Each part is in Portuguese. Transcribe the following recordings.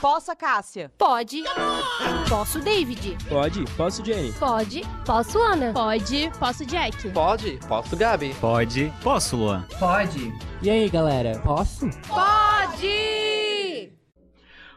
Posso, Cássia? Pode. Posso, David? Pode. Posso, Jenny? Pode. Posso, Ana? Pode. Posso, Jack? Pode. Posso, Gabi? Pode. Posso, Luan? Pode. E aí, galera? Posso? Pode!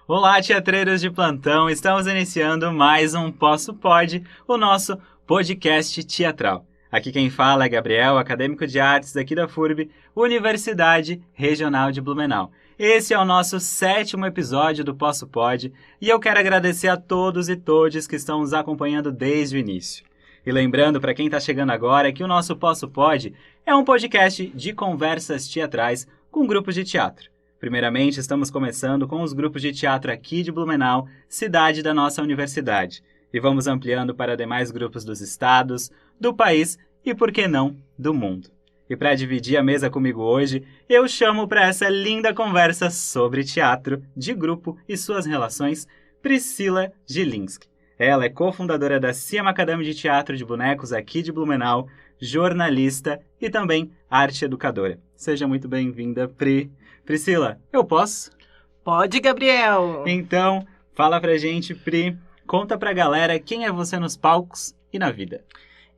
Olá, teatreiros de plantão! Estamos iniciando mais um Posso Pode, o nosso podcast teatral. Aqui quem fala é Gabriel, acadêmico de artes daqui da FURB, Universidade Regional de Blumenau. Esse é o nosso 7º episódio do Posso Pode e eu quero agradecer a todos e todes que estão nos acompanhando desde o início. E lembrando para quem está chegando agora que o nosso Posso Pode é um podcast de conversas teatrais com grupos de teatro. Primeiramente, estamos começando com os grupos de teatro aqui de Blumenau, cidade da nossa universidade. E vamos ampliando para demais grupos dos estados, do país e, por que não, do mundo. E para dividir a mesa comigo hoje, eu chamo para essa linda conversa sobre teatro, de grupo e suas relações, Priscila Gilinski. Ela é cofundadora da CIAM Academy de Teatro de Bonecos aqui de Blumenau, jornalista e também arte educadora. Seja muito bem-vinda, Pri. Priscila, eu posso? Pode, Gabriel. Então, fala pra gente, Pri, conta pra galera quem é você nos palcos e na vida.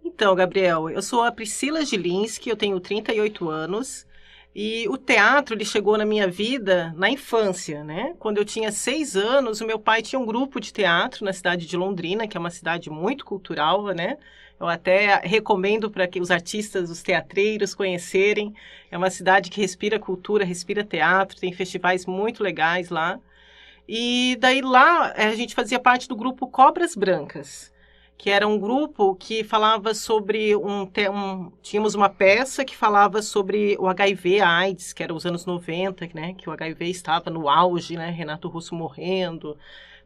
Então, Gabriel, eu sou a Priscila Gilinski, eu tenho 38 anos e o teatro ele chegou na minha vida na infância, né? Quando eu tinha 6 anos, o meu pai tinha um grupo de teatro na cidade de Londrina, que é uma cidade muito cultural, né? Eu até recomendo para que os artistas, os teatreiros conhecerem. É uma cidade que respira cultura, respira teatro, tem festivais muito legais lá. E daí lá a gente fazia parte do grupo Cobras Brancas, que era um grupo que falava sobre tínhamos uma peça que falava sobre o HIV, a AIDS, que era os anos 90, né, que o HIV estava no auge, né, Renato Russo morrendo,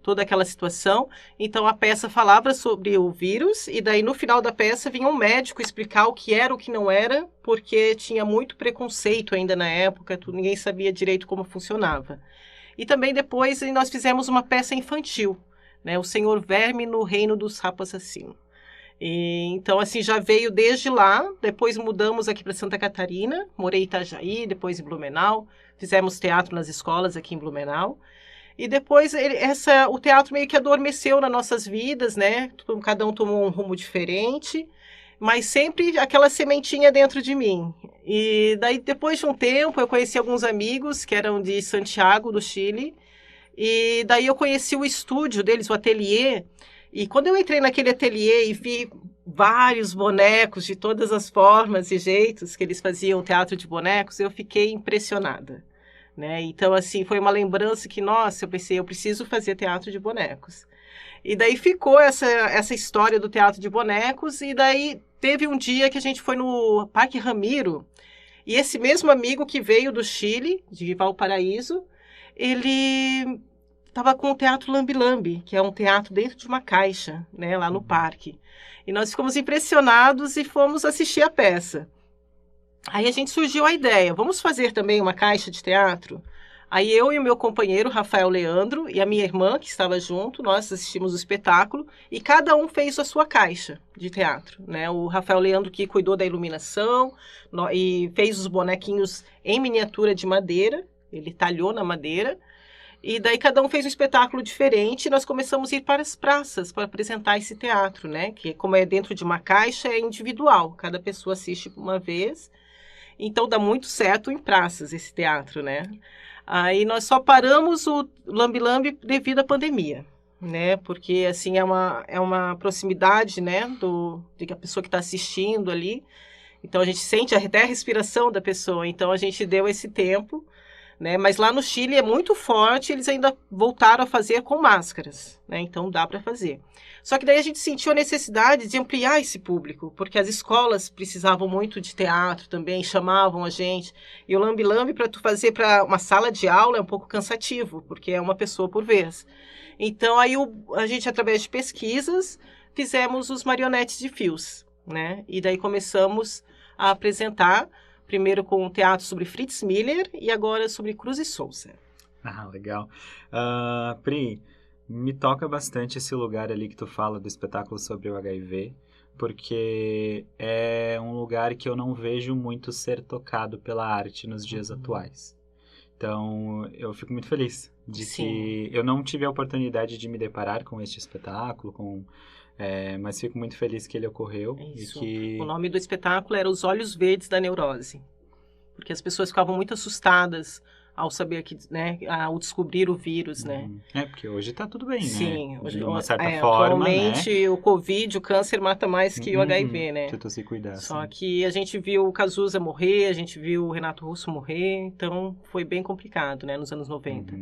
toda aquela situação. Então a peça falava sobre o vírus e daí no final da peça vinha um médico explicar o que era, o que não era, porque tinha muito preconceito ainda na época, ninguém sabia direito como funcionava. E também depois nós fizemos uma peça infantil, né, o Senhor Verme no Reino dos Sapos Assassinos. Então, assim, já veio desde lá, depois mudamos aqui para Santa Catarina, morei em Itajaí, depois em Blumenau, fizemos teatro nas escolas aqui em Blumenau, e depois o teatro meio que adormeceu nas nossas vidas, né, cada um tomou um rumo diferente, mas sempre aquela sementinha dentro de mim. E daí, depois de um tempo, eu conheci alguns amigos que eram de Santiago, do Chile, e daí eu conheci o estúdio deles, o ateliê, e quando eu entrei naquele ateliê e vi vários bonecos de todas as formas e jeitos que eles faziam teatro de bonecos, eu fiquei impressionada, né? Então, assim, foi uma lembrança que, nossa, eu pensei, eu preciso fazer teatro de bonecos. E daí ficou essa história do teatro de bonecos, e daí teve um dia que a gente foi no Parque Ramiro, e esse mesmo amigo que veio do Chile, de Valparaíso, ele estava com o Teatro Lambi Lambi, que é um teatro dentro de uma caixa, né, lá no parque. E nós ficamos impressionados e fomos assistir a peça. Aí a gente surgiu a ideia, vamos fazer também uma caixa de teatro? Aí eu e o meu companheiro, Rafael Leandro, e a minha irmã, que estava junto, nós assistimos o espetáculo, e cada um fez a sua caixa de teatro, né? O Rafael Leandro que cuidou da iluminação e fez os bonequinhos em miniatura de madeira, ele talhou na madeira, e daí cada um fez um espetáculo diferente, e nós começamos a ir para as praças para apresentar esse teatro, né? Que como é dentro de uma caixa, é individual, cada pessoa assiste uma vez, então dá muito certo em praças esse teatro, né? Aí nós só paramos o Lambi Lambi devido à pandemia, né? Porque, assim, é uma proximidade, né, de a pessoa que está assistindo ali, então a gente sente até a respiração da pessoa, então a gente deu esse tempo, né? Mas lá no Chile é muito forte, eles ainda voltaram a fazer com máscaras, né? Então dá para fazer. Só que daí a gente sentiu a necessidade de ampliar esse público, porque as escolas precisavam muito de teatro também, chamavam a gente. E o Lambi Lambi, para tu fazer para uma sala de aula, é um pouco cansativo, porque é uma pessoa por vez. Então aí a gente, através de pesquisas, fizemos os marionetes de fios, né? E daí começamos a apresentar, primeiro com um teatro sobre Fritz Miller e agora sobre Cruz e Souza. Ah, legal. Pri, me toca bastante esse lugar ali que tu fala do espetáculo sobre o HIV, porque é um lugar que eu não vejo muito ser tocado pela arte nos dias atuais. Então, eu fico muito feliz de que eu não tive a oportunidade de me deparar com este espetáculo, mas fico muito feliz que ele ocorreu. Isso. E que... O nome do espetáculo era Os Olhos Verdes da Neurose, porque as pessoas ficavam muito assustadas ao saber que, né, ao descobrir o vírus, né? Porque hoje tá tudo bem, Sim, né? hoje, De uma certa forma, atualmente, o Covid, o câncer mata mais que o HIV, né? Se tu se cuidar. Só que a gente viu o Cazuza morrer, a gente viu o Renato Russo morrer, então foi bem complicado, né, nos anos 90.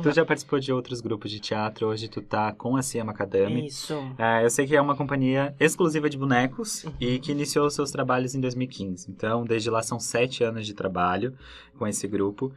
Tu já participou de outros grupos de teatro, hoje tu tá com a Cia Macadame. Isso. Eu sei que é uma companhia exclusiva de bonecos e que iniciou os seus trabalhos em 2015. Então, desde lá são 7 anos de trabalho com esse grupo.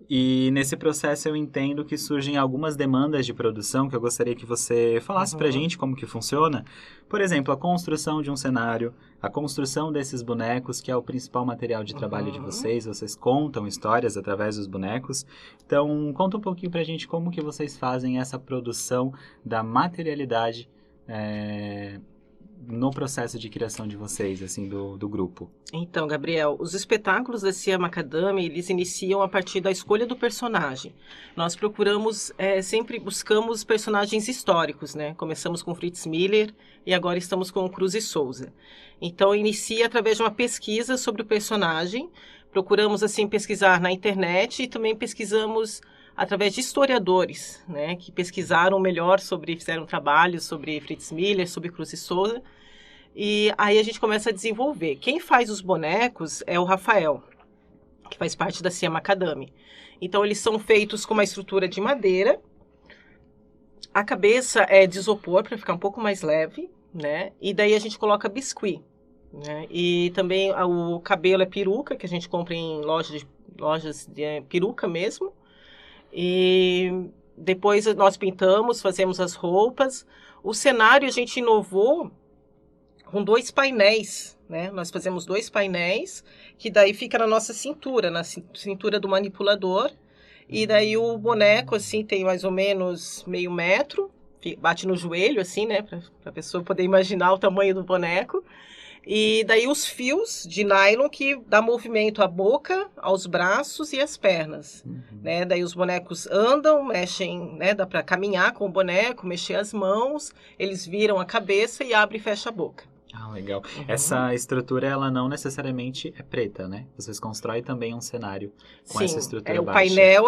E nesse processo eu entendo que surgem algumas demandas de produção que eu gostaria que você falasse pra gente como que funciona. Por exemplo, a construção de um cenário, a construção desses bonecos, que é o principal material de trabalho de vocês. Vocês contam histórias através dos bonecos. Então, conta um pouquinho pra gente como que vocês fazem essa produção da materialidade no processo de criação de vocês, assim, do grupo. Então, Gabriel, os espetáculos da Cia Macadame, eles iniciam a partir da escolha do personagem. Nós sempre buscamos personagens históricos, né? Começamos com Fritz Miller e agora estamos com Cruz e Souza. Então, inicia através de uma pesquisa sobre o personagem. Procuramos, assim, pesquisar na internet e também pesquisamos através de historiadores, né, que pesquisaram melhor fizeram trabalhos sobre Fritz Miller, sobre Cruz e Souza, e aí a gente começa a desenvolver. Quem faz os bonecos é o Rafael, que faz parte da Cia Macadame. Então, eles são feitos com uma estrutura de madeira, a cabeça é de isopor, para ficar um pouco mais leve, né, e daí a gente coloca biscuit, né, e também o cabelo é peruca, que a gente compra em lojas de peruca mesmo. E depois nós pintamos, fazemos as roupas. O cenário a gente inovou com 2 painéis, né? Nós fazemos 2 painéis, que daí fica na nossa cintura, na cintura do manipulador. E daí o boneco, assim, tem mais ou menos meio metro, bate no joelho, assim, né? Para a pessoa poder imaginar o tamanho do boneco. E daí os fios de nylon que dá movimento à boca, aos braços e às pernas, né? Daí os bonecos andam, mexem, né? Dá para caminhar com o boneco, mexer as mãos, eles viram a cabeça e abre e fecha a boca. Ah, legal. Essa estrutura, ela não necessariamente é preta, né? Vocês constroem também um cenário com essa estrutura o baixa. painel,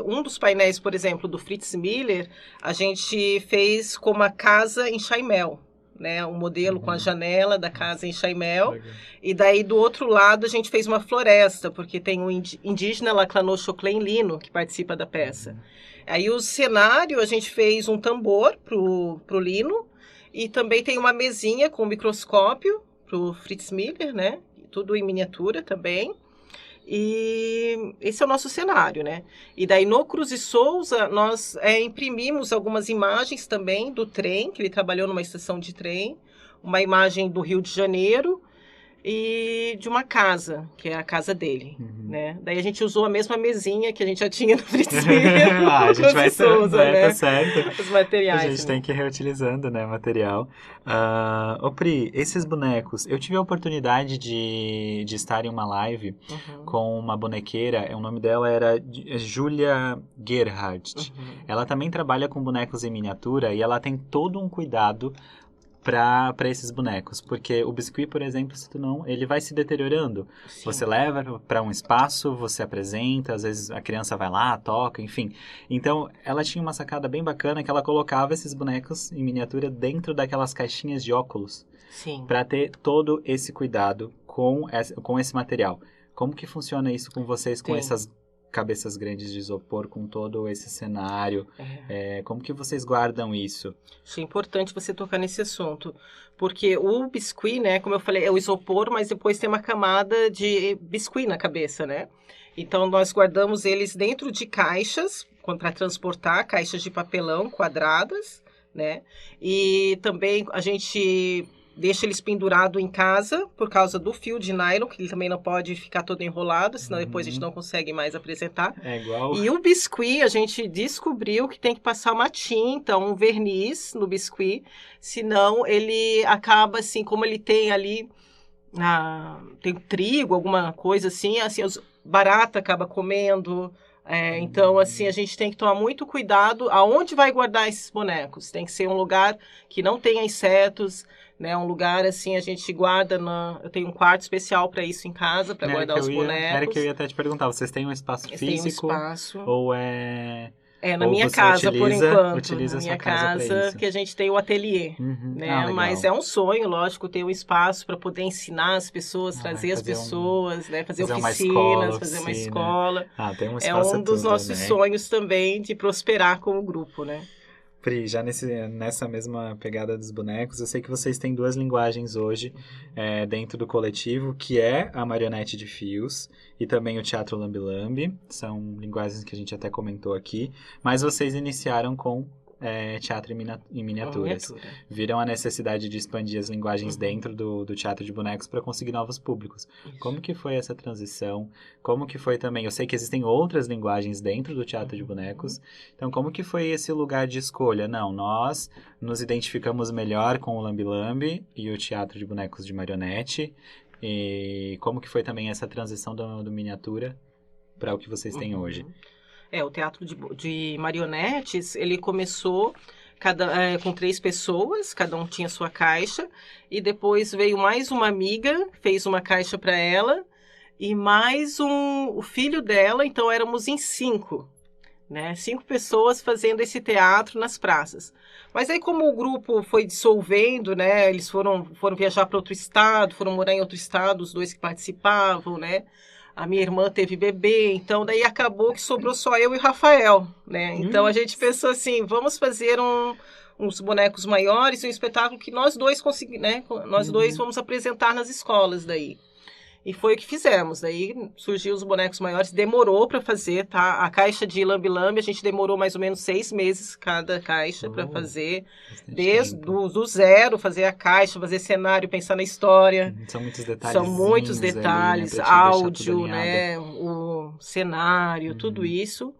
um dos painéis, por exemplo, do Fritz Miller, a gente fez com uma casa em Chaimel, né, um modelo com a janela da casa em Chaimel. E daí do outro lado a gente fez uma floresta, porque tem um indígena Laclanô Choclen Lino que participa da peça. Aí o cenário a gente fez um tambor pro Lino e também tem uma mesinha com microscópio pro Fritz Miller, né, tudo em miniatura também. E esse é o nosso cenário, né? E daí no Cruz e Souza nós imprimimos algumas imagens também do trem, que ele trabalhou numa estação de trem, uma imagem do Rio de Janeiro e de uma casa, que é a casa dele, né? Daí a gente usou a mesma mesinha que a gente já tinha no Fritz Miller. A gente vai Souza, né? Tá certo. Os materiais. A gente tem que ir reutilizando, né, material. Pri, esses bonecos, eu tive a oportunidade de estar em uma live com uma bonequeira, o nome dela era Julia Gerhardt. Ela também trabalha com bonecos em miniatura e ela tem todo um cuidado para esses bonecos, porque o biscuit, por exemplo, ele vai se deteriorando. Sim. Você leva para um espaço, você apresenta, às vezes a criança vai lá, toca, enfim. Então, ela tinha uma sacada bem bacana que ela colocava esses bonecos em miniatura dentro daquelas caixinhas de óculos, para ter todo esse cuidado com esse material. Como que funciona isso com vocês, com essas cabeças grandes de isopor, com todo esse cenário? Como que vocês guardam isso? Acho importante você tocar nesse assunto, porque o biscuit, né, como eu falei, é o isopor, mas depois tem uma camada de biscuit na cabeça, né? Então, nós guardamos eles dentro de caixas, para transportar, caixas de papelão quadradas, né? E também a gente deixa eles pendurados em casa por causa do fio de nylon, que ele também não pode ficar todo enrolado, senão depois a gente não consegue mais apresentar. É igual. E o biscuit, a gente descobriu que tem que passar uma tinta, um verniz no biscuit, senão ele acaba assim, como ele tem ali, tem trigo, alguma coisa assim, barata acaba comendo, Então, assim, a gente tem que tomar muito cuidado aonde vai guardar esses bonecos. Tem que ser um lugar que não tenha insetos, né? Um lugar, assim, a gente guarda eu tenho um quarto especial para isso em casa, para guardar os bonecos. Era que eu ia até te perguntar, vocês têm um espaço físico? Tem um espaço. Ou é... Na ou minha você casa, por enquanto. utiliza Na a minha sua casa pra isso. que a gente tem o ateliê, né? Legal. Mas é um sonho, lógico, ter um espaço para poder ensinar as pessoas, trazer as pessoas, né? Fazer oficinas, fazer uma escola. Tem um espaço dos nossos sonhos também de prosperar como grupo, né? Pri, já nessa mesma pegada dos bonecos, eu sei que vocês têm 2 linguagens hoje dentro do coletivo, que é a marionete de fios e também o teatro lambe-lambe. São linguagens que a gente até comentou aqui, mas vocês iniciaram com teatro em miniaturas. Viram a necessidade de expandir as linguagens dentro do teatro de bonecos para conseguir novos públicos. Isso. Como que foi essa transição? Como que foi também? Eu sei que existem outras linguagens dentro do teatro de bonecos. Então, como que foi esse lugar de escolha? Não, nós nos identificamos melhor com o lambe-lambe e o teatro de bonecos de marionete. E como que foi também essa transição do miniatura para o que vocês têm hoje? O teatro de marionetes, ele começou com 3 pessoas, cada um tinha sua caixa, e depois veio mais uma amiga, fez uma caixa para ela, e mais o filho dela, então éramos em 5, né? 5 pessoas fazendo esse teatro nas praças. Mas aí como o grupo foi dissolvendo, né? Eles foram viajar para outro estado, foram morar em outro estado, os 2 que participavam, né? A minha irmã teve bebê, então daí acabou que sobrou só eu e o Rafael, né? Então a gente pensou assim, vamos fazer uns bonecos maiores, um espetáculo que nós 2 conseguimos, né? Nós 2 vamos apresentar nas escolas daí. E foi o que fizemos. Daí surgiu os bonecos maiores, demorou para fazer, tá? A caixa de lambe-lambe, a gente demorou mais ou menos 6 meses cada caixa para fazer. Desde do zero, fazer a caixa, fazer cenário, pensar na história. São muitos detalhes. São muitos detalhes, ali, né, áudio, né? O cenário, tudo isso.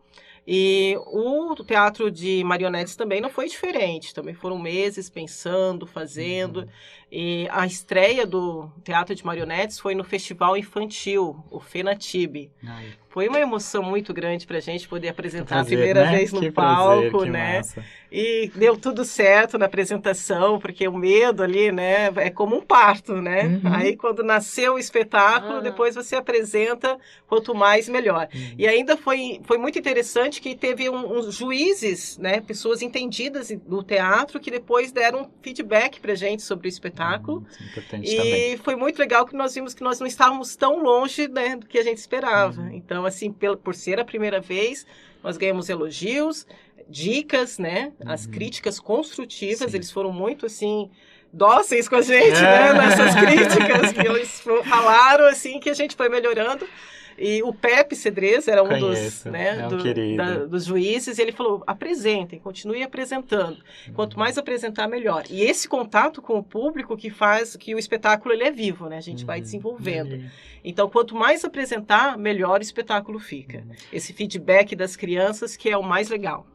E o teatro de marionetes também não foi diferente. Também foram meses pensando, fazendo. E a estreia do teatro de marionetes foi no festival infantil, o FENATIB. Foi uma emoção muito grande pra gente poder apresentar a primeira vez no palco, né? Massa. E deu tudo certo na apresentação, porque o medo ali, né, é como um parto, né? Aí quando nasceu o espetáculo, depois você apresenta, quanto mais melhor. E ainda foi muito interessante que teve uns juízes, né, pessoas entendidas do teatro, que depois deram feedback pra gente sobre o espetáculo. Importante e também. Foi muito legal que nós vimos que nós não estávamos tão longe, né, do que a gente esperava. Então, assim, por ser a primeira vez, nós ganhamos elogios, dicas, né? As críticas construtivas, eles foram muito, assim, dóceis com a gente, né? Nessas críticas que eles falaram, assim, que a gente foi melhorando. E o Pepe Cedrez era um dos juízes, e ele falou, apresentem, continue apresentando. Quanto mais apresentar, melhor. E esse contato com o público que faz que o espetáculo ele é vivo, né? A gente vai desenvolvendo. Então, quanto mais apresentar, melhor o espetáculo fica. Esse feedback das crianças que é o mais legal.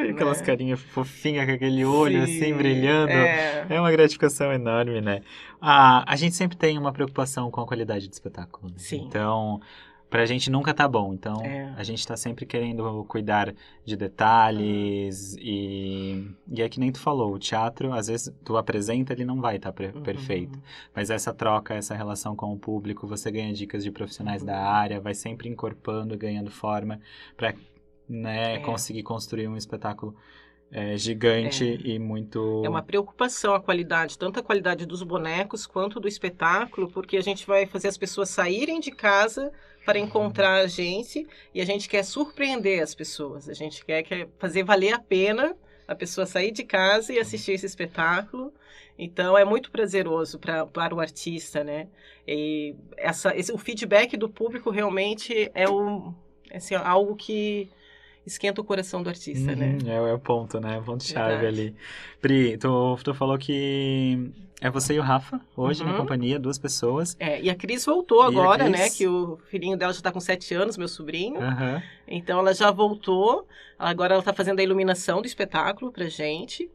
Aquelas carinhas fofinhas com aquele olho assim, brilhando. É uma gratificação enorme, né? A gente sempre tem uma preocupação com a qualidade do espetáculo. Né? Sim. Então, pra gente nunca tá bom. Então, a gente tá sempre querendo cuidar de detalhes e é que nem tu falou, o teatro, às vezes tu apresenta, ele não vai estar perfeito. Mas essa troca, essa relação com o público, você ganha dicas de profissionais da área, vai sempre encorpando, ganhando forma pra, né, conseguir construir um espetáculo gigante e muito... É uma preocupação a qualidade, tanto a qualidade dos bonecos quanto do espetáculo, porque a gente vai fazer as pessoas saírem de casa para encontrar a gente e a gente quer surpreender as pessoas. A gente quer fazer valer a pena a pessoa sair de casa e assistir esse espetáculo. Então, é muito prazeroso para o artista, né? E o feedback do público realmente é algo que esquenta o coração do artista, né? É o ponto, né? O ponto-chave ali. Pri, tu falou que é você e o Rafa, hoje, na companhia, 2 pessoas. E a Cris voltou agora, né? Que o filhinho dela já tá com 7 anos, meu sobrinho. Então, ela já voltou. Agora ela tá fazendo a iluminação do espetáculo pra gente.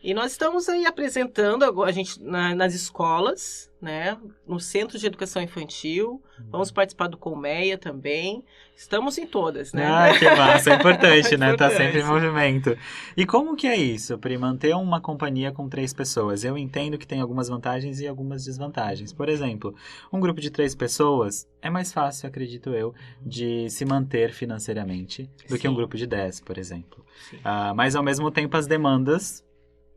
E nós estamos aí apresentando a gente nas escolas, né? No Centro de Educação Infantil. Vamos participar do Colmeia também. Estamos em todas, né? Ah, que massa, é importante, né? Tá Importante. sempre em movimento. E como que é isso, Pri, manter uma companhia com 3 pessoas? Eu entendo que tem algumas vantagens e algumas desvantagens. Por exemplo, um grupo de 3 pessoas é mais fácil, acredito eu, de se manter financeiramente do que um Sim. grupo de 10, por exemplo. Sim. Mas, ao mesmo tempo, as demandas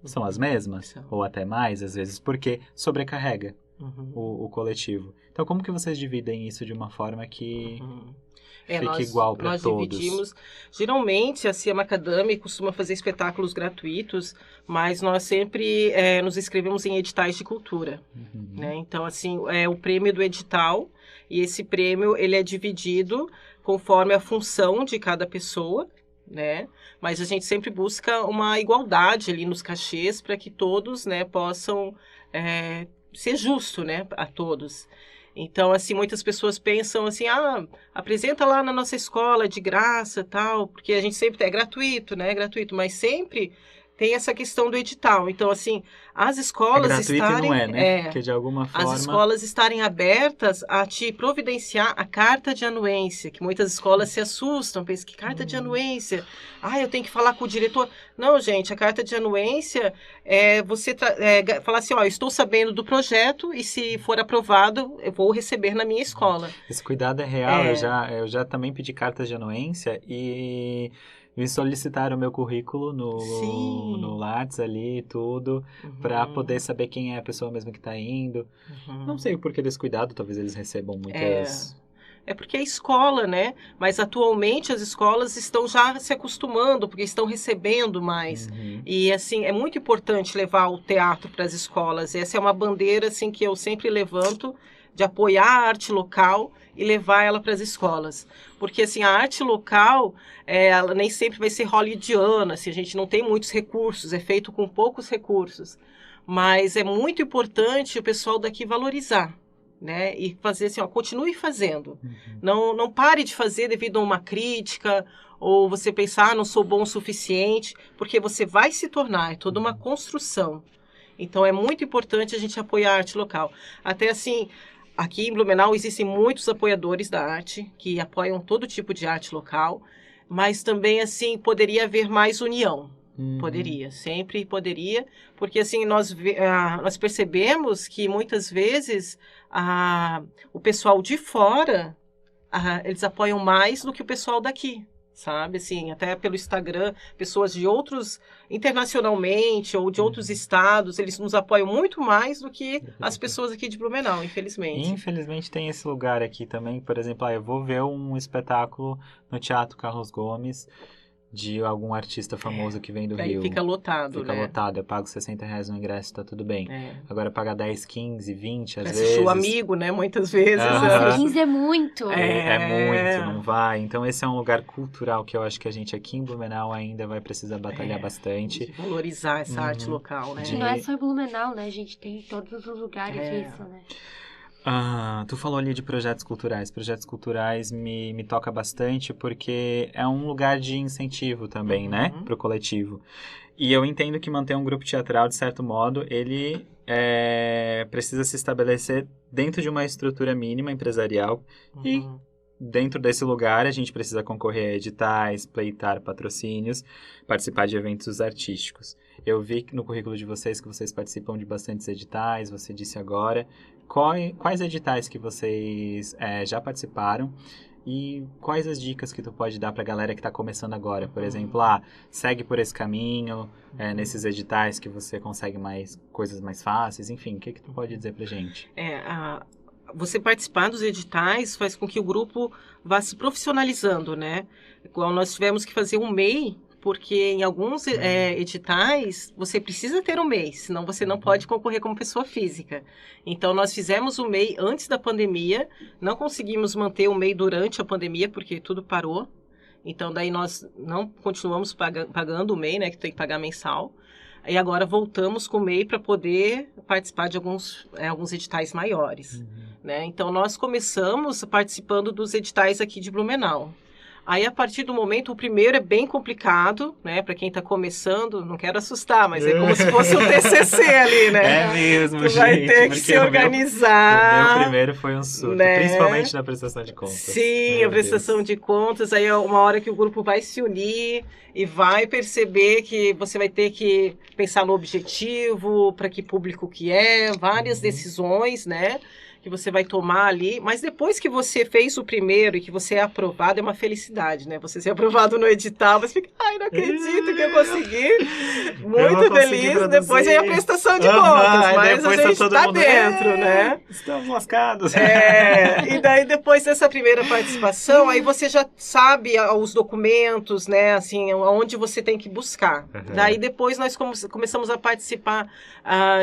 são as mesmas, São. ou até mais, às vezes, porque sobrecarrega Uhum. o coletivo. Então, como que vocês dividem isso de uma forma que Uhum. fique igual para nós todos? dividimos. Geralmente, a Ciama Academy costuma fazer espetáculos gratuitos, mas nós sempre nos inscrevemos em editais de cultura. Uhum. Né? Então, assim, é o prêmio do edital, e esse prêmio ele é dividido conforme a função de cada pessoa, né? Mas a gente sempre busca uma igualdade ali nos cachês para que todos, né, possam ser justo, né, a todos. Então, assim, muitas pessoas pensam assim, apresenta lá na nossa escola de graça, tal, porque a gente sempre é gratuito, né, gratuito, mas sempre tem essa questão do edital. Então, assim, as É escolas gratuito estarem... e não é, né? Porque de alguma forma... As escolas estarem abertas a te providenciar a carta de anuência, que muitas escolas se assustam, pensam que carta de anuência, eu tenho que falar com o diretor. Não, gente, a carta de anuência é você falar assim, eu estou sabendo do projeto e se for aprovado, eu vou receber na minha escola. Esse cuidado é real, eu já também pedi cartas de anuência e me solicitaram o meu currículo Sim. no Lattes ali e tudo, para poder saber quem é a pessoa mesmo que está indo. Não sei o porquê desse cuidado, talvez eles recebam muitas... É porque é escola, né? Mas atualmente as escolas estão já se acostumando, porque estão recebendo mais. Uhum. E, assim, é muito importante levar o teatro para as escolas. Essa é uma bandeira, assim, que eu sempre levanto, de apoiar a arte local e levar ela para as escolas. Porque, assim, a arte local, ela nem sempre vai ser hollywoodiana, assim, a gente não tem muitos recursos, é feito com poucos recursos. Mas é muito importante o pessoal daqui valorizar, né? E fazer assim, continue fazendo. Uhum. Não pare de fazer devido a uma crítica, ou você pensar, não sou bom o suficiente, porque você vai se tornar, é toda uma construção. Então, é muito importante a gente apoiar a arte local. Até assim, aqui em Blumenau existem muitos apoiadores da arte, que apoiam todo tipo de arte local, mas também, assim, poderia haver mais união. Uhum. Poderia, sempre poderia, porque assim, nós percebemos que muitas vezes o pessoal de fora, eles apoiam mais do que o pessoal daqui, sabe? Assim, até pelo Instagram, pessoas de outros, internacionalmente ou de outros estados, eles nos apoiam muito mais do que as pessoas aqui de Blumenau, infelizmente. Infelizmente tem esse lugar aqui também, por exemplo, eu vou ver um espetáculo no Teatro Carlos Gomes, de algum artista famoso que vem do Aí Rio. fica lotado, Fica né? lotado, eu pago R$60 no ingresso, tá tudo bem. Agora pagar 10, 15, 20 às Assistir vezes... o amigo, né? Muitas vezes. Aham. 15 é muito. É muito, não vai. Então esse é um lugar cultural que eu acho que a gente aqui em Blumenau ainda vai precisar batalhar bastante. De valorizar essa arte local, né? Não é só em Blumenau, né? A gente tem em todos os lugares isso, né? Tu falou ali de projetos culturais. Projetos culturais me toca bastante porque é um lugar de incentivo também, né? Para o coletivo. E eu entendo que manter um grupo teatral, de certo modo, ele precisa se estabelecer dentro de uma estrutura mínima empresarial. E dentro desse lugar a gente precisa concorrer a editais, pleitar patrocínios, participar de eventos artísticos. Eu vi no currículo de vocês que vocês participam de bastantes editais, você disse agora. Quais editais que vocês já participaram e quais as dicas que tu pode dar para a galera que está começando agora? Por exemplo, segue por esse caminho, nesses editais que você consegue coisas mais fáceis, enfim, o que tu pode dizer pra gente? Você participar dos editais faz com que o grupo vá se profissionalizando, né? Igual nós tivemos que fazer um MEI, porque em alguns editais você precisa ter um MEI, senão você não pode concorrer como pessoa física. Então, nós fizemos o MEI antes da pandemia, não conseguimos manter o MEI durante a pandemia, porque tudo parou. Então, daí nós não continuamos pagando o MEI, né, que tem que pagar mensal. E agora voltamos com o MEI para poder participar de alguns editais maiores. Né? Então, nós começamos participando dos editais aqui de Blumenau. Aí, a partir do momento, o primeiro é bem complicado, né? Para quem está começando, não quero assustar, mas é como se fosse um TCC ali, né? É mesmo, tu gente. vai ter que se organizar. O meu primeiro foi um surto, né? Principalmente na prestação de contas. Sim, a prestação de contas. Aí é uma hora que o grupo vai se unir e vai perceber que você vai ter que pensar no objetivo, para que público que é, várias decisões, né? Que você vai tomar ali, mas depois que você fez o primeiro e que você é aprovado, é uma felicidade, né? Você ser aprovado no edital, você fica, ai, não acredito que eu consegui. Muito feliz. Depois vem a prestação de contas, mas a gente tá dentro, né? Estamos lascados. E daí, depois dessa primeira participação, aí você já sabe os documentos, né? Assim, onde você tem que buscar. Daí, depois, nós começamos a participar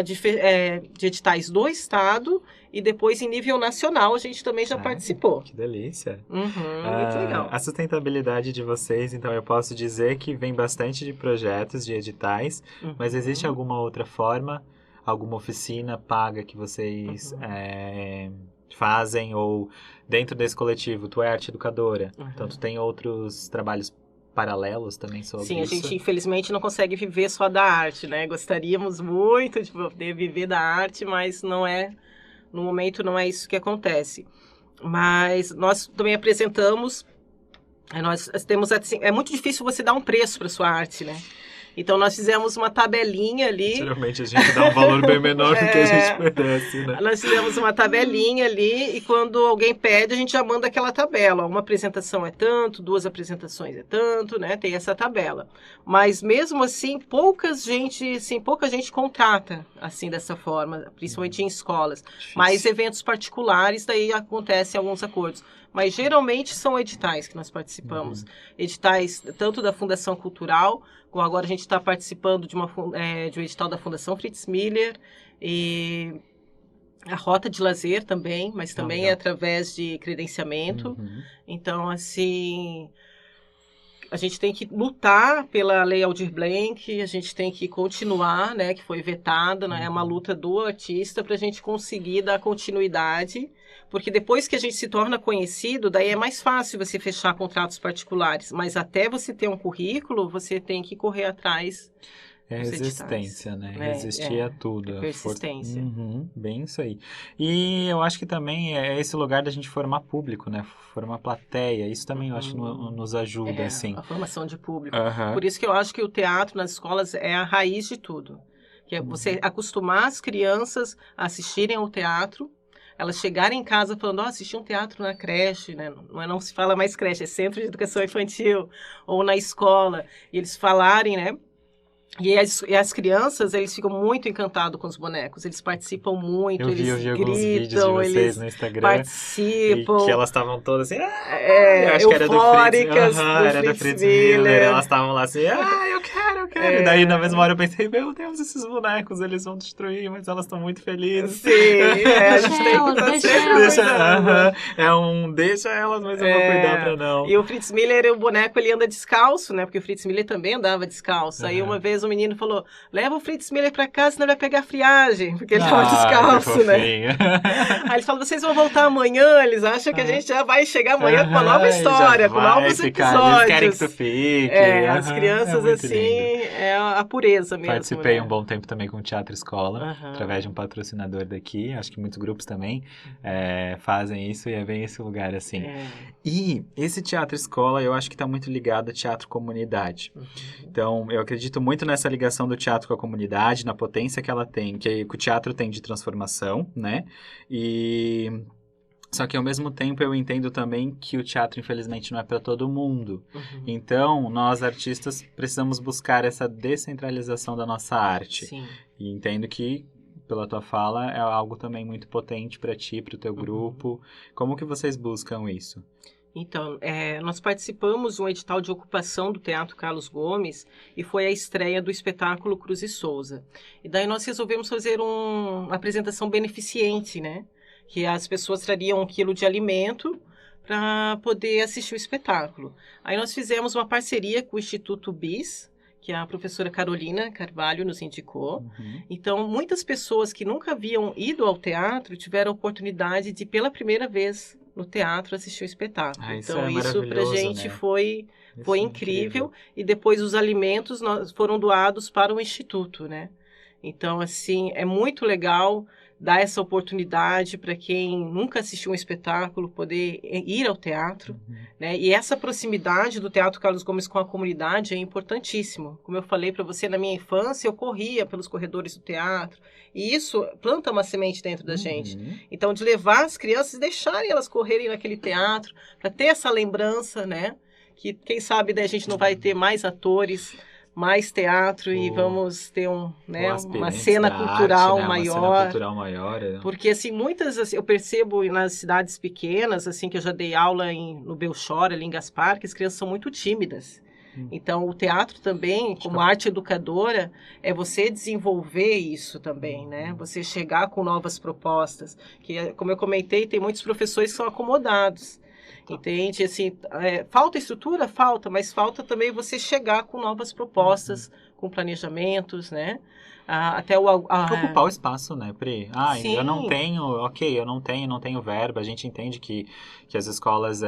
de editais do Estado. E depois, em nível nacional, a gente também já participou. Que delícia. Muito legal. A sustentabilidade de vocês, então, eu posso dizer que vem bastante de projetos, de editais, mas existe alguma outra forma, alguma oficina paga que vocês fazem, ou dentro desse coletivo, tu é arte educadora, então tu tem outros trabalhos paralelos também sobre isso? Sim, a gente infelizmente não consegue viver só da arte, né? Gostaríamos muito de poder viver da arte, mas não é... No momento não é isso que acontece. Mas nós também apresentamos, nós temos assim, é muito difícil você dar um preço para sua arte, né? Então nós fizemos uma tabelinha ali. Geralmente a gente dá um valor bem menor do que a gente merece, né? Nós fizemos uma tabelinha ali e quando alguém pede, a gente já manda aquela tabela. Uma apresentação é tanto, 2 apresentações é tanto, né? Tem essa tabela. Mas mesmo assim, pouca gente contrata assim dessa forma, principalmente em escolas. Difícil. Mas eventos particulares, daí acontecem alguns acordos. Mas geralmente são editais que nós participamos. Editais tanto da Fundação Cultural, como agora a gente está participando de um edital da Fundação Fritz Miller, e a Rota de Lazer também, mas também é através de credenciamento. Então, assim, a gente tem que lutar pela Lei Aldir Blanc, a gente tem que continuar, né, que foi vetada, né, é uma luta do artista para a gente conseguir dar continuidade, porque depois que a gente se torna conhecido, daí é mais fácil você fechar contratos particulares, mas até você ter um currículo, você tem que correr atrás. É resistência, né? Resistir a tudo. Persistência. Bem isso aí. E eu acho que também é esse lugar da gente formar público, né? Formar plateia. Isso também eu acho que nos ajuda, assim. A formação de público. Por isso que eu acho que o teatro nas escolas é a raiz de tudo. Que é você acostumar as crianças a assistirem ao teatro, elas chegarem em casa falando, assisti um teatro na creche, né? Não se fala mais creche, é Centro de Educação Infantil, ou na escola. E eles falarem, né? E as crianças, eles ficam muito encantados com os bonecos. Eles participam muito, eu vi gritam, alguns vídeos de vocês no Instagram. Participam. E que elas estavam todas assim, acho que era do Fritz, era do Fritz Miller. Elas estavam lá assim, eu quero. E daí, na mesma hora, eu pensei, meu Deus, esses bonecos, eles vão destruir, mas elas estão muito felizes. Sim, a gente tem que deixa elas, mas eu vou cuidar pra não. E o Fritz Miller, o boneco, ele anda descalço, né? Porque o Fritz Miller também andava descalço. Aí uma vez o menino falou, leva o Fritz Miller pra casa, senão ele vai pegar friagem, porque ele tava descalço, né? Aí eles falam, vocês vão voltar amanhã, eles acham que a gente já vai chegar amanhã com uma nova história, com novos episódios. Eles querem que tu fique. As crianças, assim, é a pureza mesmo. Participei um bom tempo também com o Teatro Escola, através de um patrocinador daqui, acho que muitos grupos também fazem isso e é bem esse lugar, assim. E esse Teatro Escola, eu acho que tá muito ligado a teatro comunidade. Então, eu acredito muito nessa ligação do teatro com a comunidade, na potência que ela tem, que o teatro tem de transformação, né? Só que, ao mesmo tempo, eu entendo também que o teatro, infelizmente, não é para todo mundo. Então, nós, artistas, precisamos buscar essa descentralização da nossa arte. Sim. E entendo que, pela tua fala, é algo também muito potente para ti, para o teu grupo. Como que vocês buscam isso? Então, nós participamos de um edital de ocupação do Teatro Carlos Gomes e foi a estreia do espetáculo Cruz e Souza. E daí nós resolvemos fazer uma apresentação beneficente, né? Que as pessoas trariam 1 quilo de alimento para poder assistir o espetáculo. Aí nós fizemos uma parceria com o Instituto BIS, que a professora Carolina Carvalho nos indicou. Então, muitas pessoas que nunca haviam ido ao teatro tiveram a oportunidade de, pela primeira vez, no teatro assistir o espetáculo. Ah, isso então, é isso pra maravilhoso, gente né? foi Isso é incrível. E depois os alimentos foram doados para o Instituto, né? Então, assim, é muito legal dar essa oportunidade para quem nunca assistiu um espetáculo poder ir ao teatro, né? E essa proximidade do Teatro Carlos Gomes com a comunidade é importantíssimo. Como eu falei para você, na minha infância, eu corria pelos corredores do teatro, e isso planta uma semente dentro da gente. Então, de levar as crianças e deixarem elas correrem naquele teatro, para ter essa lembrança, né? Que, quem sabe, né, a gente não vai ter mais atores, mais teatro e vamos ter uma cena cultural arte, né? maior. Uma cena cultural maior. Porque, assim, muitas, assim, eu percebo nas cidades pequenas, assim, que eu já dei aula no Belchor, ali em Gaspar, que as crianças são muito tímidas. Então, o teatro também, como arte educadora, é você desenvolver isso também, né? Você chegar com novas propostas. Que, como eu comentei, tem muitos professores que são acomodados. Entende? Assim, falta estrutura? Falta, mas falta também você chegar com novas propostas, com planejamentos, né? Até ocupar o espaço, né, Pri? Sim. Eu não tenho verba, a gente entende que as escolas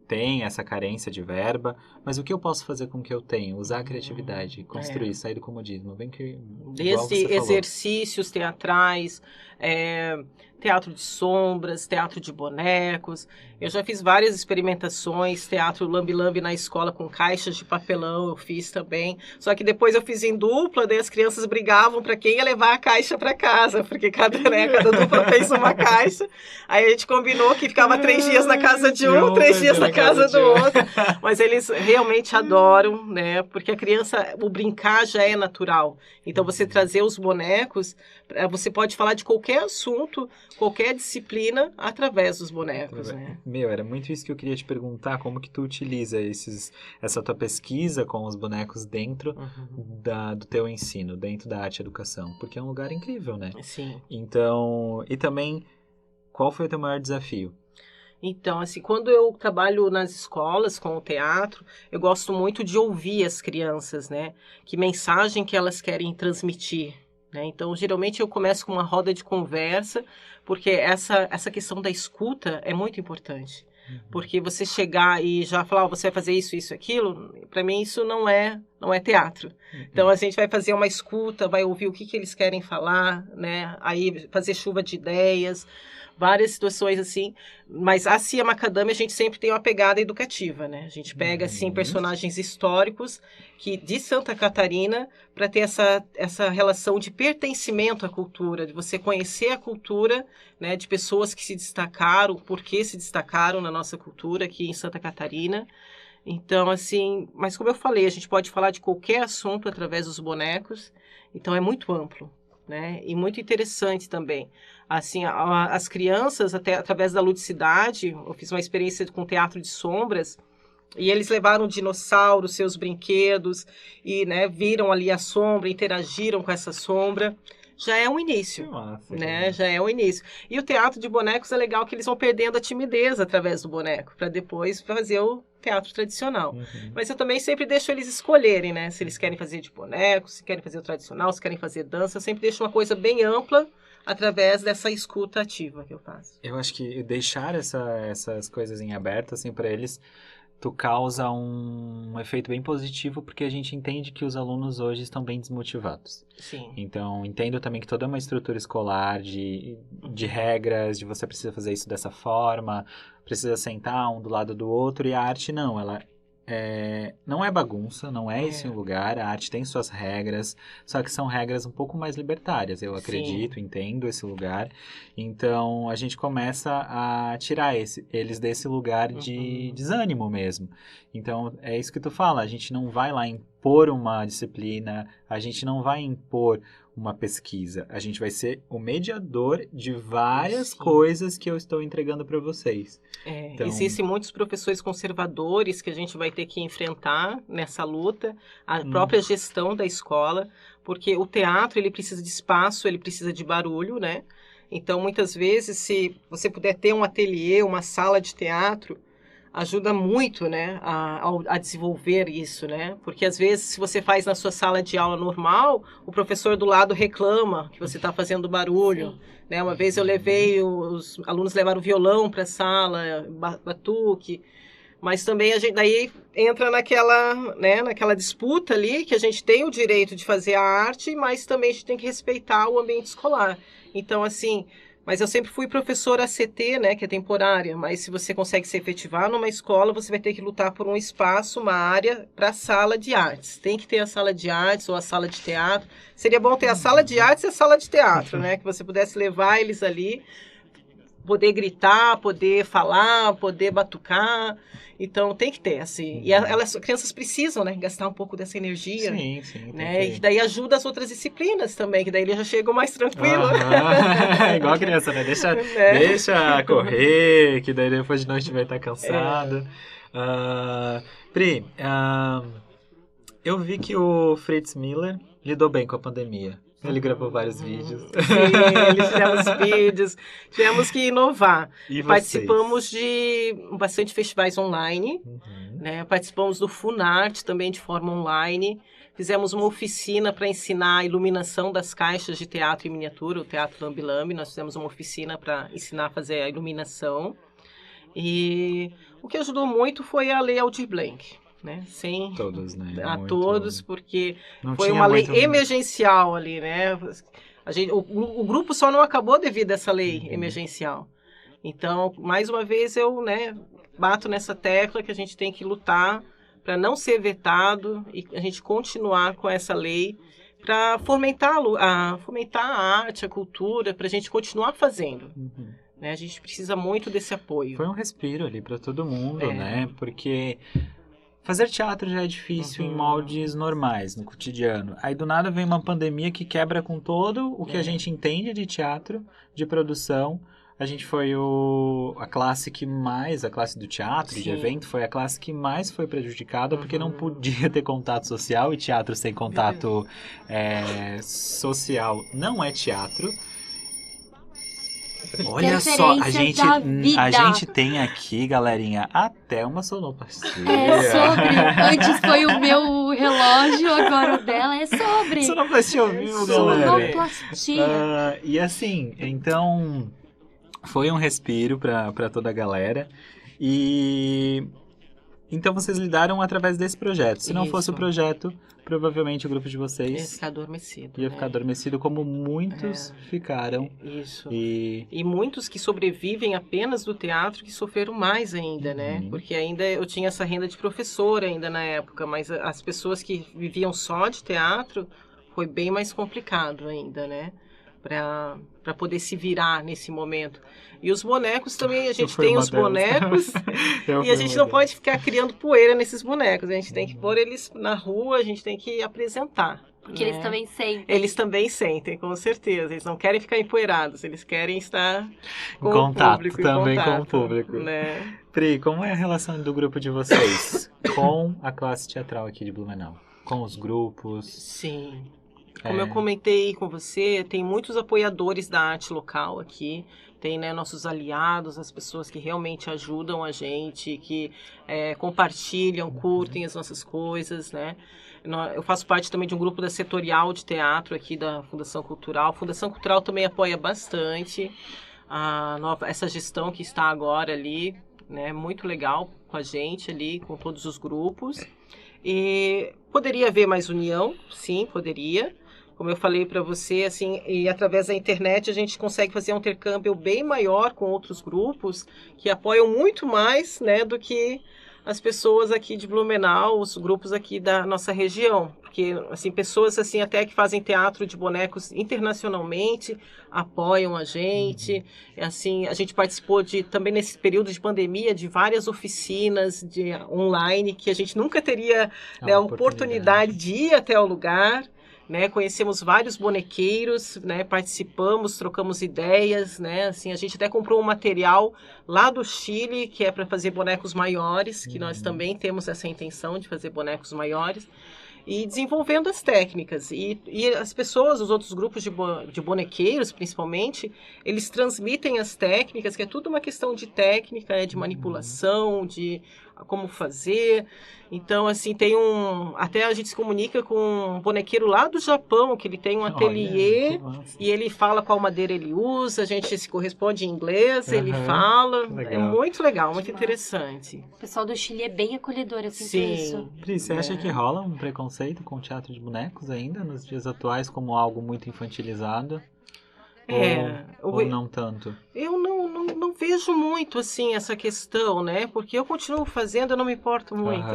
têm essa carência de verba, mas o que eu posso fazer com o que eu tenho? Usar a criatividade, construir, sair do comodismo. Desde exercícios teatrais, teatro de sombras, teatro de bonecos. Eu já fiz várias experimentações, teatro lambe-lambe na escola com caixas de papelão, eu fiz também. Só que depois eu fiz em dupla, daí as crianças brigavam para quem ia levar a caixa para casa, porque cada dupla fez uma caixa. Aí a gente combinou que ficava 3 dias na casa de um, 3 dias na casa do outro. Mas eles realmente adoram, né? Porque a criança, o brincar já é natural. Então você trazer os bonecos, você pode falar de qualquer assunto, qualquer disciplina através dos bonecos, né? Era muito isso que eu queria te perguntar, como que tu utiliza essa tua pesquisa com os bonecos dentro do teu ensino, dentro da arte e educação, porque é um lugar incrível, né? Sim. Então, e também, qual foi o teu maior desafio? Então, assim, quando eu trabalho nas escolas com o teatro, eu gosto muito de ouvir as crianças, né? Que mensagem que elas querem transmitir, né? Então, geralmente eu começo com uma roda de conversa, porque essa questão da escuta é muito importante. Porque você chegar e já falar, você vai fazer isso, aquilo, para mim isso não é teatro. Então a gente vai fazer uma escuta, vai ouvir o que eles querem falar, né? Aí fazer chuva de ideias, várias situações assim. Mas a Cia Macadâmia a gente sempre tem uma pegada educativa, né? A gente pega assim personagens históricos de Santa Catarina para ter essa relação de pertencimento à cultura, de você conhecer a cultura, né, de pessoas que se destacaram, por que se destacaram na nossa cultura aqui em Santa Catarina. Então, assim, mas como eu falei, a gente pode falar de qualquer assunto através dos bonecos, então é muito amplo, né? E muito interessante também. Assim, as crianças, até através da ludicidade, eu fiz uma experiência com teatro de sombras, e eles levaram dinossauros, seus brinquedos, e, né, viram ali a sombra, interagiram com essa sombra. Já é um início, Que massa, né? Já é um início. E o teatro de bonecos é legal que eles vão perdendo a timidez através do boneco, para depois fazer o teatro tradicional. Mas eu também sempre deixo eles escolherem, né? Se eles querem fazer de boneco, se querem fazer o tradicional, se querem fazer dança. Eu sempre deixo uma coisa bem ampla através dessa escuta ativa que eu faço. Eu acho que deixar essas coisas em aberto, assim, para eles, tu causa um efeito bem positivo, porque a gente entende que os alunos hoje estão bem desmotivados. Sim. Então, entendo também que toda uma estrutura escolar de regras, de você precisa fazer isso dessa forma, precisa sentar um do lado do outro, e a arte não, ela não é bagunça, não é esse um lugar, a arte tem suas regras, só que são regras um pouco mais libertárias, eu acredito, entendo esse lugar, então a gente começa a tirar eles desse lugar de desânimo mesmo. Então é isso que tu fala, a gente não vai lá impor uma disciplina, a gente não vai impor uma pesquisa, a gente vai ser o mediador de várias coisas que eu estou entregando para vocês. Então, existem muitos professores conservadores que a gente vai ter que enfrentar nessa luta, a própria gestão da escola, porque o teatro ele precisa de espaço, ele precisa de barulho, né? Então, muitas vezes, se você puder ter um ateliê, uma sala de teatro, ajuda muito, né, a desenvolver isso, né? Porque às vezes, se você faz na sua sala de aula normal, o professor do lado reclama que você está fazendo barulho, Sim. né? Uma vez eu os alunos levaram violão para a sala, batuque, mas também a gente daí entra naquela disputa ali que a gente tem o direito de fazer a arte, mas também a gente tem que respeitar o ambiente escolar. Então, assim, mas eu sempre fui professora ACT, né, que é temporária, mas se você consegue se efetivar numa escola, você vai ter que lutar por um espaço, uma área para a sala de artes. Tem que ter a sala de artes ou a sala de teatro. Seria bom ter a sala de artes e a sala de teatro, né, que você pudesse levar eles ali, poder gritar, poder falar, poder batucar. Então, tem que ter, assim. E as crianças precisam, né, gastar um pouco dessa energia. Sim, sim. Né? E que daí ajuda as outras disciplinas também, que daí eles já chegam mais tranquilos. Igual a criança, né? Deixa correr, que daí depois de noite vai estar cansado. Pri, eu vi que o Fritz Miller lidou bem com a pandemia. Ele gravou vários vídeos. Sim, eles fizemos vídeos. Tivemos que inovar. E participamos de bastante festivais online. Né? Participamos do Funarte também de forma online. Fizemos uma oficina para ensinar a iluminação das caixas de teatro em miniatura, o Teatro Lambi Lambi. Nós fizemos uma oficina para ensinar a fazer a iluminação. E o que ajudou muito foi a Lei Aldir Blanc. Né? Sem todos, né? A todos, porque não foi uma lei emergencial ali, né? O grupo só não acabou devido a essa lei emergencial. Então, mais uma vez, eu, né, bato nessa tecla que a gente tem que lutar para não ser vetado e a gente continuar com essa lei para fomentar a arte, a cultura, para a gente continuar fazendo. Né? A gente precisa muito desse apoio. Foi um respiro ali para todo mundo, né? Porque fazer teatro já é difícil em moldes normais, no cotidiano. Aí do nada vem uma pandemia que quebra com todo o que a gente entende de teatro, de produção. A gente foi a classe do teatro, de evento, foi a classe que mais foi prejudicada, porque não podia ter contato social, e teatro sem contato social não é teatro. Olha só, a gente tem aqui, galerinha, até uma sonoplastia. Antes foi o meu relógio, agora o dela é sobre. Sonoplastia ao vivo, galera. Sonoplastia. E assim, então, foi um respiro para toda a galera. E então vocês lidaram através desse projeto. Se não fosse o projeto, provavelmente o grupo de vocês ia ficar adormecido. Ia ficar adormecido, como muitos ficaram. Isso. E muitos que sobrevivem apenas do teatro que sofreram mais ainda, né? Porque ainda eu tinha essa renda de professora ainda na época, mas as pessoas que viviam só de teatro foi bem mais complicado ainda, né? Para poder se virar nesse momento. E os bonecos também, a gente tem os bonecos e a gente não pode ficar criando poeira nesses bonecos. A gente tem que pôr eles na rua, a gente tem que apresentar. Porque eles também sentem. Eles também sentem, com certeza. Eles não querem ficar empoeirados, eles querem estar com contato, o público. Também com o público. Né? Pri, como é a relação do grupo de vocês com a classe teatral aqui de Blumenau? Com os grupos? Sim. Como eu comentei com você, tem muitos apoiadores da arte local aqui. Tem, né, nossos aliados, as pessoas que realmente ajudam a gente, que compartilham, curtem as nossas coisas, né? Eu faço parte também de um grupo da setorial de teatro aqui da Fundação Cultural. A Fundação Cultural também apoia bastante essa gestão que está agora ali, né? Muito legal com a gente ali, com todos os grupos. E poderia haver mais união, sim, poderia. Como eu falei para você, assim, e através da internet a gente consegue fazer um intercâmbio bem maior com outros grupos que apoiam muito mais, né, do que as pessoas aqui de Blumenau, os grupos aqui da nossa região. Porque, assim, pessoas, assim, até que fazem teatro de bonecos internacionalmente apoiam a gente. Assim, a gente participou também nesse período de pandemia de várias oficinas online que a gente nunca teria a oportunidade de ir até o lugar. Né, conhecemos vários bonequeiros, né, participamos, trocamos ideias, né, assim, a gente até comprou um material lá do Chile, que é para fazer bonecos maiores, que nós também temos essa intenção de fazer bonecos maiores, e desenvolvendo as técnicas. E as pessoas, os outros grupos de bonequeiros, principalmente, eles transmitem as técnicas, que é tudo uma questão de técnica, de manipulação, de como fazer. Então, assim, até a gente se comunica com um bonequeiro lá do Japão, que ele tem um ateliê, e ele fala qual madeira ele usa, a gente se corresponde em inglês, ele fala. Legal. É muito legal, muito interessante. O pessoal do Chile é bem acolhedor, assim, por Sim. isso. Pri, você acha que rola um preconceito com o teatro de bonecos ainda, nos dias atuais, como algo muito infantilizado? Ou não tanto? Eu não vejo muito, assim, essa questão, né? Porque eu continuo fazendo, eu não me importo muito.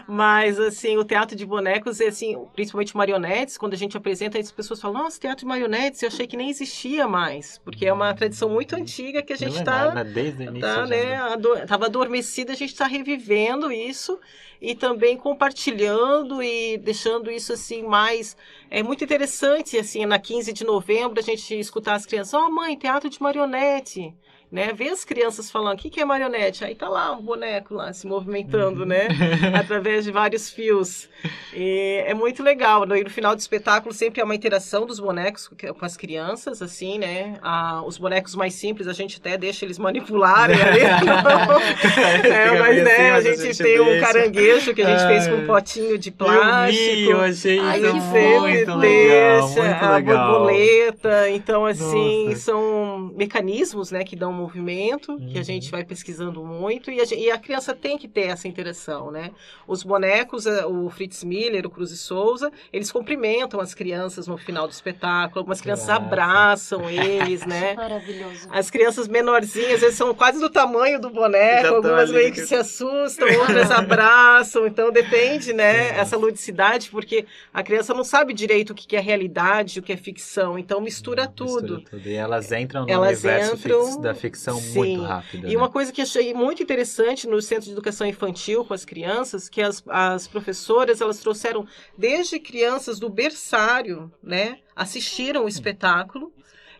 Mas, assim, o teatro de bonecos, assim, principalmente marionetes, quando a gente apresenta, as pessoas falam, nossa, teatro de marionetes, eu achei que nem existia mais. Porque é uma tradição muito antiga que a gente está... Desde o início. Estava adormecida, a gente está revivendo isso e também compartilhando e deixando isso, assim, mais... É muito interessante, assim, na 15 de novembro, a gente escutar as crianças, mãe, teatro de marionete, né? Ver as crianças falando, o que é marionete? Aí tá lá um boneco lá se movimentando, né? Através de vários fios. E é muito legal. No final do espetáculo sempre há uma interação dos bonecos com as crianças, assim, né? Os bonecos mais simples a gente até deixa eles manipularem ali. Mas, né, a gente tem um caranguejo que a gente fez com um potinho de plástico. Eu achei isso muito legal. A borboleta. Então, assim, são mecanismos, né, que dão movimento, que a gente vai pesquisando muito, e a criança tem que ter essa interação, né? Os bonecos, o Fritz Miller, o Cruz e Souza, eles cumprimentam as crianças no final do espetáculo, algumas crianças abraçam eles, né? Maravilhoso. As crianças menorzinhas, eles são quase do tamanho do boneco, algumas meio que se assustam, outras abraçam, então depende, né? Essa ludicidade, porque a criança não sabe direito o que é realidade, o que é ficção, então mistura tudo. E elas entram no universo da ficção muito rápido. E uma coisa que achei muito interessante no Centro de Educação Infantil com as crianças, que as professoras, elas trouxeram desde crianças do berçário, né, assistiram o espetáculo,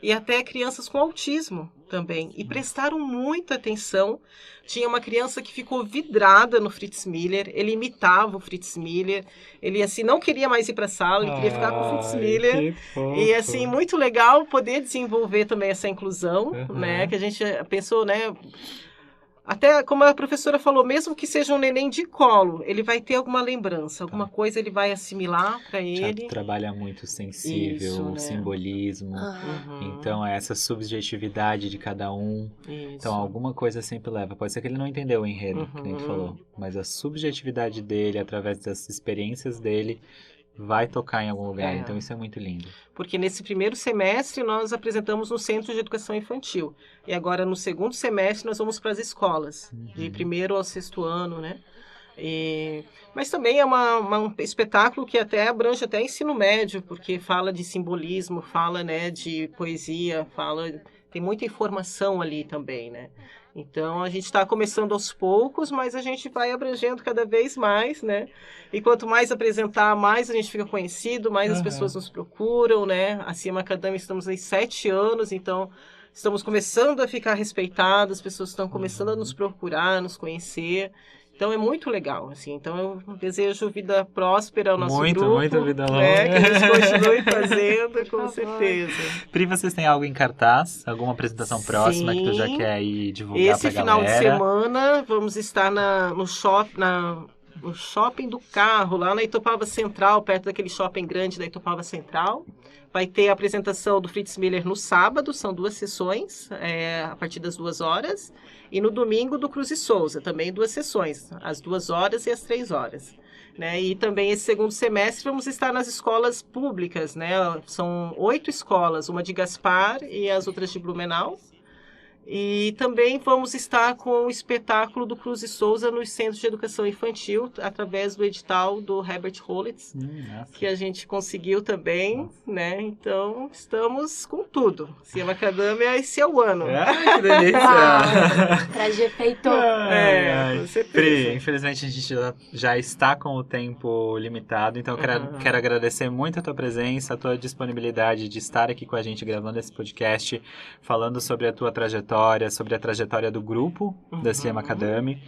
e até crianças com autismo também, e prestaram muita atenção. Tinha uma criança que ficou vidrada no Fritz Miller, ele imitava o Fritz Miller, ele assim não queria mais ir para a sala, ele queria ficar com o Fritz Miller. E assim, muito legal poder desenvolver também essa inclusão, né, que a gente pensou, né, até como a professora falou, mesmo que seja um neném de colo, ele vai ter alguma lembrança, alguma coisa ele vai assimilar para ele. Já trabalha muito sensível, Isso, o né? simbolismo, então essa subjetividade de cada um. Isso. Então alguma coisa sempre leva. Pode ser que ele não entendeu o enredo, que nem tu falou, mas a subjetividade dele, através das experiências dele, vai tocar em algum lugar, então isso é muito lindo. Porque nesse primeiro semestre nós apresentamos no Centro de Educação Infantil. E agora no segundo semestre nós vamos para as escolas, de 1º ao 6º ano, né? Mas também é um espetáculo que até abrange até ensino médio, porque fala de simbolismo, fala, né, de poesia, tem muita informação ali também, né? Então, a gente está começando aos poucos, mas a gente vai abrangendo cada vez mais, né? E quanto mais apresentar, mais a gente fica conhecido, mais as pessoas nos procuram, né? A CIEMA Academy estamos aí 7 anos, então estamos começando a ficar respeitados, as pessoas estão começando a nos procurar, nos conhecer. Então, é muito legal, assim. Então, eu desejo vida próspera ao nosso grupo. Muita vida longa. Que a gente continue fazendo, com certeza. Pri, vocês têm algo em cartaz? Alguma apresentação próxima que tu já quer ir divulgar pra galera? Esse final de semana, vamos estar no shopping do carro, lá na Itopava Central, perto daquele shopping grande da Itopava Central. Vai ter a apresentação do Fritz Miller no sábado, são 2 sessões, a partir das 2 horas. E no domingo do Cruz e Souza, também 2 sessões, às 2 horas e às 3 horas. Né? E também esse segundo semestre vamos estar nas escolas públicas, né? São 8 escolas, uma de Gaspar e as outras de Blumenau. E também vamos estar com o espetáculo do Cruz e Souza nos Centros de Educação Infantil, através do edital do Herbert Holitz, que a gente conseguiu também, né? Então, estamos com tudo. CIEMA Academy, esse é o ano. Que delícia! Traje efeito. Com certeza. Pri, infelizmente a gente já está com o tempo limitado, então eu quero agradecer muito a tua presença, a tua disponibilidade de estar aqui com a gente gravando esse podcast, falando sobre a tua trajetória, sobre a trajetória do grupo da CIEMA Academy.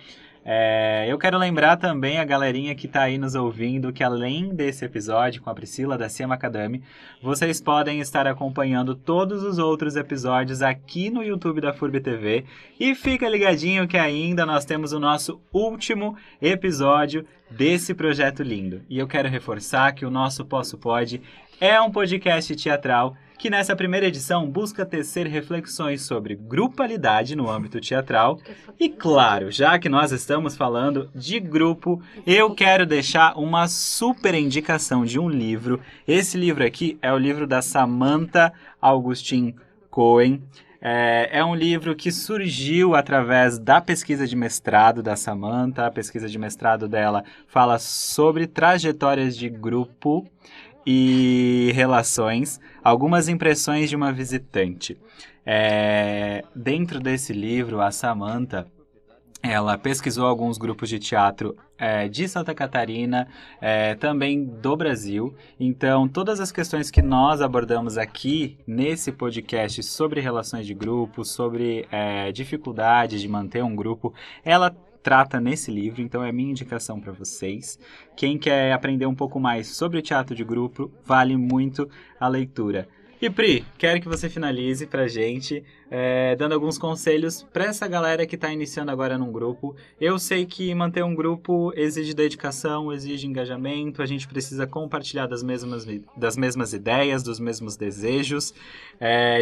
Eu quero lembrar também a galerinha que está aí nos ouvindo que além desse episódio com a Priscila da Siam Academy, vocês podem estar acompanhando todos os outros episódios aqui no YouTube da FURB TV. E fica ligadinho que ainda nós temos o nosso último episódio desse projeto lindo. E eu quero reforçar que o nosso Posso Pode é um podcast teatral que nessa primeira edição busca tecer reflexões sobre grupalidade no âmbito teatral. E claro, já que nós estamos falando de grupo, eu quero deixar uma super indicação de um livro. Esse livro aqui é o livro da Samantha Augustine Cohen. É um livro que surgiu através da pesquisa de mestrado da Samantha. A pesquisa de mestrado dela fala sobre trajetórias de grupo e relações, algumas impressões de uma visitante. Dentro desse livro, a Samantha, ela pesquisou alguns grupos de teatro de Santa Catarina, também do Brasil. Então, todas as questões que nós abordamos aqui nesse podcast sobre relações de grupo, sobre dificuldades de manter um grupo, ela trata nesse livro, então é a minha indicação para vocês. Quem quer aprender um pouco mais sobre o teatro de grupo, vale muito a leitura. E Pri, quero que você finalize pra gente, dando alguns conselhos para essa galera que está iniciando agora num grupo. Eu sei que manter um grupo exige dedicação, exige engajamento, a gente precisa compartilhar das mesmas ideias, dos mesmos desejos.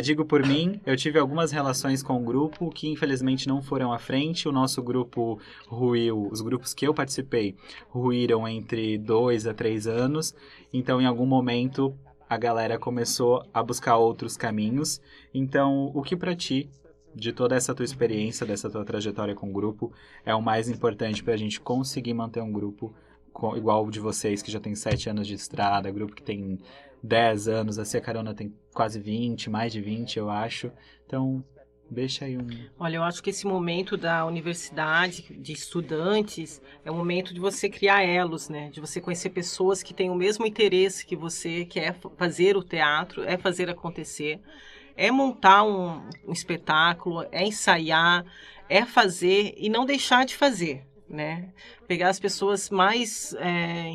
Digo por mim, eu tive algumas relações com o grupo que infelizmente não foram à frente. O nosso grupo ruiu, os grupos que eu participei ruíram entre 2 a 3 anos, então em algum momento a galera começou a buscar outros caminhos. Então, o que pra ti, de toda essa tua experiência, dessa tua trajetória com o grupo, é o mais importante pra gente conseguir manter um grupo igual o de vocês, que já tem 7 anos de estrada, grupo que tem 10 anos, a Cia Carona tem quase 20, mais de 20, eu acho. Então, deixa aí um... Olha, eu acho que esse momento da universidade, de estudantes, é o momento de você criar elos, né? De você conhecer pessoas que têm o mesmo interesse que você, que é fazer o teatro, é fazer acontecer, é montar um espetáculo, é ensaiar, é fazer e não deixar de fazer, né? Pegar as pessoas mais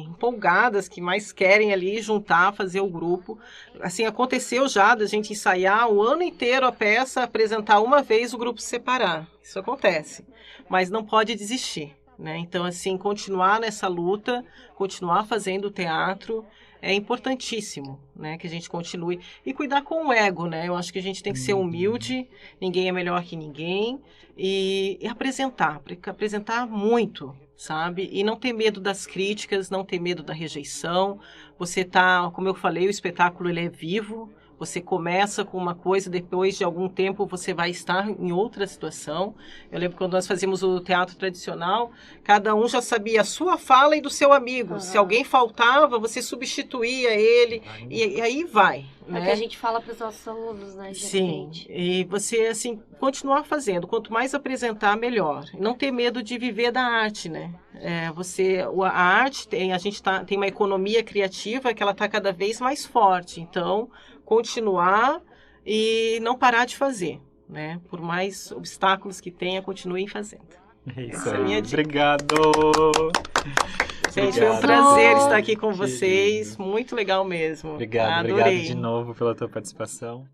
empolgadas, que mais querem ali juntar, fazer o grupo. Assim, aconteceu já da gente ensaiar o ano inteiro a peça, apresentar uma vez, o grupo se separar. Isso acontece, mas não pode desistir, né? Então, assim, continuar nessa luta, continuar fazendo teatro é importantíssimo, né? Que a gente continue. E cuidar com o ego, né? Eu acho que a gente tem que ser humilde, ninguém é melhor que ninguém, e apresentar muito, sabe? E não ter medo das críticas, não ter medo da rejeição. Você tá, como eu falei, o espetáculo ele é vivo. Você começa com uma coisa, depois de algum tempo você vai estar em outra situação. Eu lembro quando nós fazíamos o teatro tradicional, cada um já sabia a sua fala e do seu amigo. Se alguém faltava, você substituía ele e aí vai. É né? o que a gente fala para os nossos alunos, né? Sim, e você, assim, continuar fazendo. Quanto mais apresentar, melhor. Não ter medo de viver da arte, né? A arte, a gente tem uma economia criativa que ela está cada vez mais forte. Então, continuar e não parar de fazer, né? Por mais obstáculos que tenha, continuem fazendo. Isso aí. Obrigado! Gente, foi um prazer estar aqui com vocês. Muito legal mesmo. Obrigado de novo pela tua participação.